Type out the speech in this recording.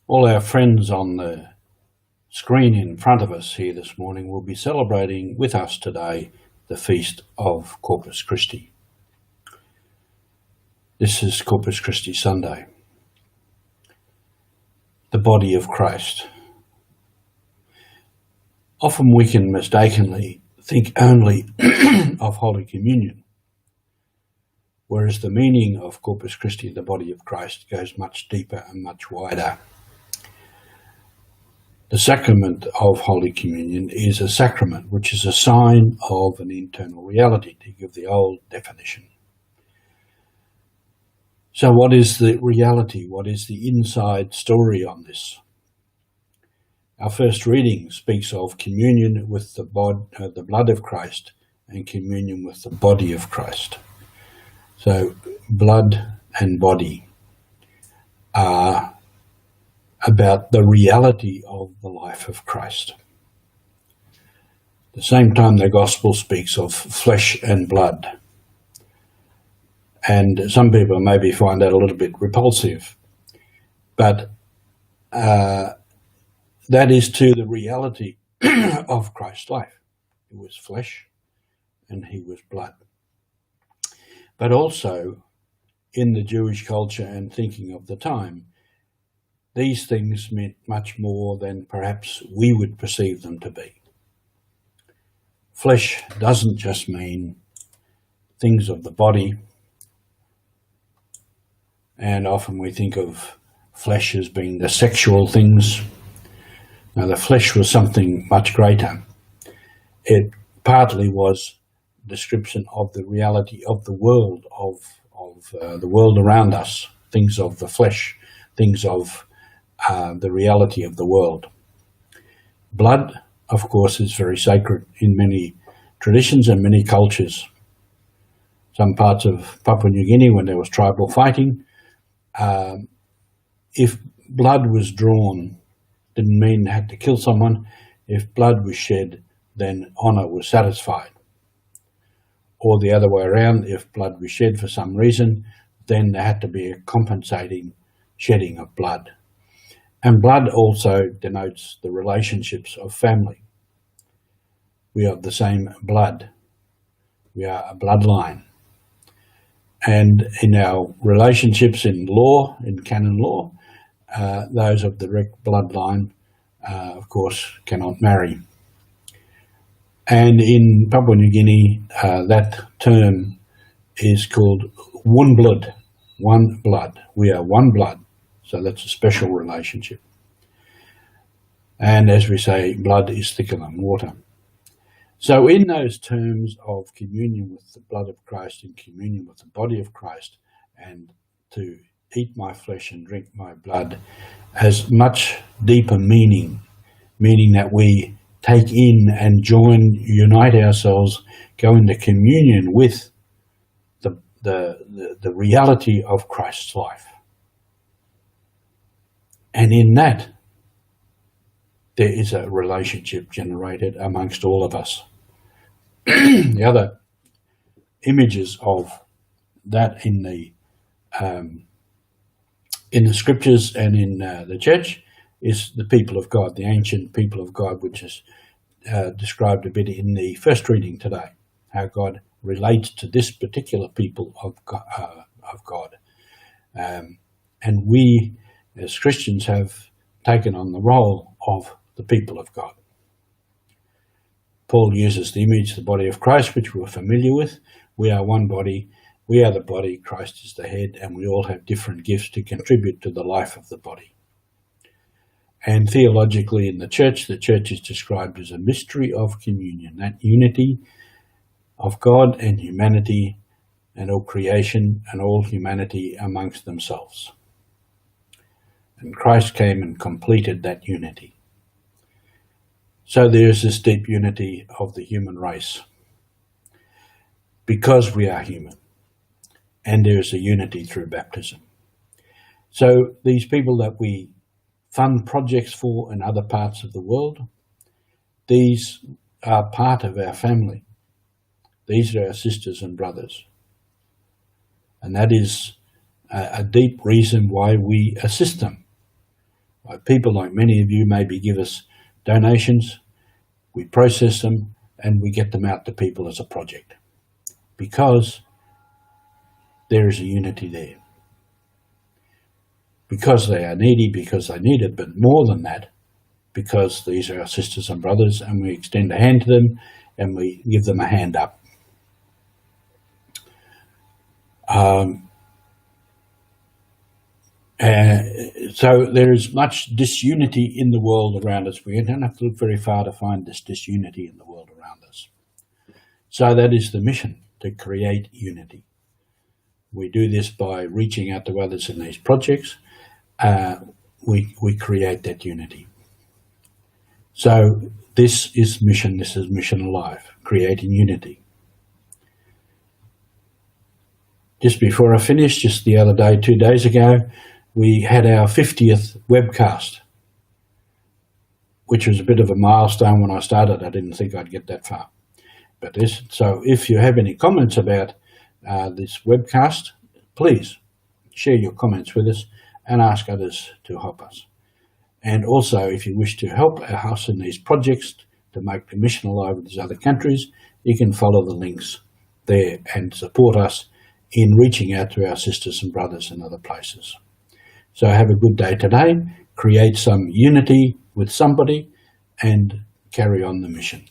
All our friends on the screen in front of us here this morning will be celebrating with us today the feast of Corpus Christi. This is Corpus Christi Sunday, the body of Christ. Often we can mistakenly think only of Holy Communion, whereas the meaning of Corpus Christi, the body of Christ, goes much deeper and much wider. The sacrament of Holy Communion is a sacrament which is a sign of an internal reality, to give the old definition. So what is the reality? What is the inside story on this? Our first reading speaks of communion with the blood of Christ and communion with the body of Christ. So blood and body are about the reality of the life of Christ. At the same time, the Gospel speaks of flesh and blood. And some people maybe find that a little bit repulsive, but that is to the reality of Christ's life. He was flesh and he was blood. But also, in the Jewish culture and thinking of the time, these things meant much more than perhaps we would perceive them to be. Flesh doesn't just mean things of the body, and often we think of flesh as being the sexual things. Now, the flesh was something much greater. It partly was a description of the reality of the world, of the world around us, things of the flesh, things of the reality of the world. Blood, of course, is very sacred in many traditions and many cultures. Some parts of Papua New Guinea, when there was tribal fighting, if blood was drawn, didn't mean had to kill someone. If blood was shed, then honour was satisfied. Or the other way around, if blood was shed for some reason, then there had to be a compensating shedding of blood. And blood also denotes the relationships of family. We are of the same blood. We are a bloodline. And in our relationships in law, in canon law, those of the direct bloodline, of course, cannot marry. And in Papua New Guinea, that term is called wunblud, one blood. We are one blood. So that's a special relationship. And as we say, blood is thicker than water. So in those terms of communion with the blood of Christ and communion with the body of Christ, and to eat my flesh and drink my blood, has much deeper meaning that we take in and unite ourselves, go into communion with the reality of Christ's life. And in that, there is a relationship generated amongst all of us. The other images of that in the scriptures and in the church is the people of God, the ancient people of God, which is described a bit in the first reading today, how God relates to this particular people of God. And we, as Christians, have taken on the role of the people of God. Paul uses the image, the body of Christ, which we're familiar with. We are one body. We are the body. Christ is the head, and we all have different gifts to contribute to the life of the body. And theologically in the church is described as a mystery of communion, that unity of God and humanity and all creation and all humanity amongst themselves. And Christ came and completed that unity. So there is this deep unity of the human race because we are human, and there is a unity through baptism. So these people that we fund projects for in other parts of the world, these are part of our family. These are our sisters and brothers. And that is a deep reason why we assist them. People like many of you maybe give us donations, we process them, and we get them out to people as a project, because there is a unity there. Because they are needy, because they need it, but more than that, because these are our sisters and brothers, and we extend a hand to them and we give them a hand up. So there is much disunity in the world around us. We don't have to look very far to find this disunity in the world around us. So that is the mission, to create unity. We do this by reaching out to others in these projects. We create that unity. So this is Mission Alive, creating unity. Just before I finish, just the other day, 2 days ago, we had our 50th webcast, which was a bit of a milestone. When I started, I didn't think I'd get that far. So if you have any comments about this webcast, please share your comments with us and ask others to help us. And also, if you wish to help us in these projects to make the mission alive in these other countries, you can follow the links there and support us in reaching out to our sisters and brothers in other places. So have a good day today, create some unity with somebody, and carry on the mission.